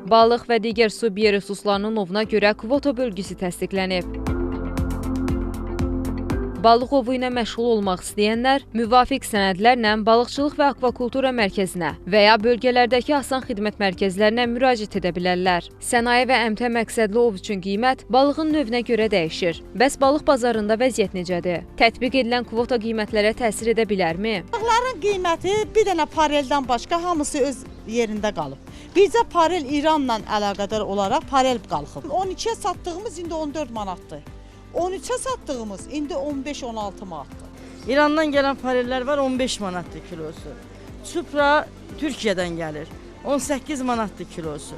Balıq və digər su bioresurslarının ovuna görə kvota bölgüsü təsdiqlənib. Balıq ovu ilə məşğul olmaq istəyənlər müvafiq sənədlərlə Balıqçılıq və Akvakultura Mərkəzinə və ya bölgələrdəki asan xidmət mərkəzlərinə müraciət edə bilərlər. Sənaye və əmtəə məqsədli ov üçün qiymət balığın növünə görə dəyişir. Bəs balıq bazarında vəziyyət necədir? Tətbiq edilən kvota qiymətlərə təsir edə bilərmi? Balıqların qiyməti bir dənə pareldən başqa hamısı öz yerində qalıb. Bizə parel İranla əlaqədar olaraq parel qalxıb. 12-yə satdığımız indi 14 manatdır. 13-ə satdığımız indi 15-16 manatdır. İrandan gələn parellər var 15 manatdır kilosu. Çupra Türkiyədən gəlir 18 manatdır kilosu.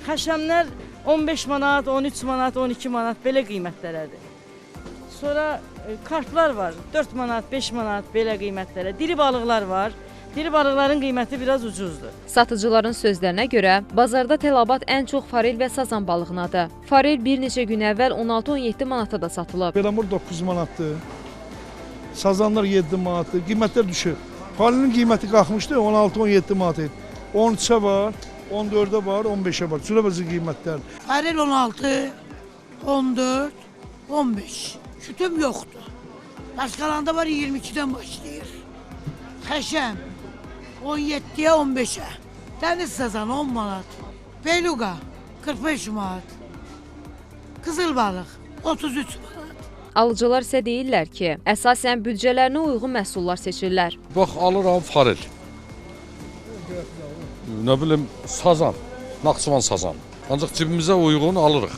Xəşəmlər 15 manat, 13 manat, 12 manat belə qiymətlərədir. Sonra karplar var 4 manat, 5 manat belə qiymətlərə. Diri balıqlar var. Diri balıqların qiyməti biraz ucuzdur. Satıcıların sözlərinə görə, bazarda tələbat ən çox farel və sazan balığınadır. Farel bir neçə gün əvvəl 16-17 manata da satılıb. Belamur 9 manatdır, sazanlar 7 manatdır, qiymətlər düşür. Farelin qiyməti qalxmışdı, 16-17 manat idi. 13-ə var, 14-ə var, 15-ə var. Cürəbəzi qiymətlər. Farel 16, 14, 15. Sütüm yoxdur. Başqalanda var 22-dən başlayır. Xəşəm 17-yə 15-ə. Dəniz sazan 10 manat. Beluqa 45 manat. Qızıl balıq 33 manat. Alıcılar isə deyirlər ki, əsasən büdcələrinə uyğun məhsullar seçirlər. Bax, alıram farel. Nə bilim, sazan, Naxçıvan sazan. Ancaq cibimizə uyğun alırıq.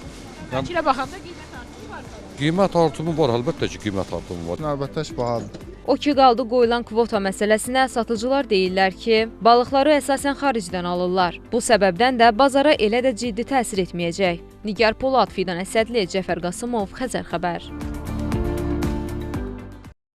Şəkilə baxanda qiymət artımı var. Qiymət artımı var, əlbəttə ki, qiymət artımı var. Növbətdaş bahadır. O ki qaldı qoyulan kvota məsələsinə, satıcılar deyirlər ki, balıqları əsasən xaricdən alırlar. Bu səbəbdən də bazara elə də ciddi təsir etməyəcək. Nigar Polad, Fidan Əsədli, Cəfər Qasımov, Xəzər xəbər.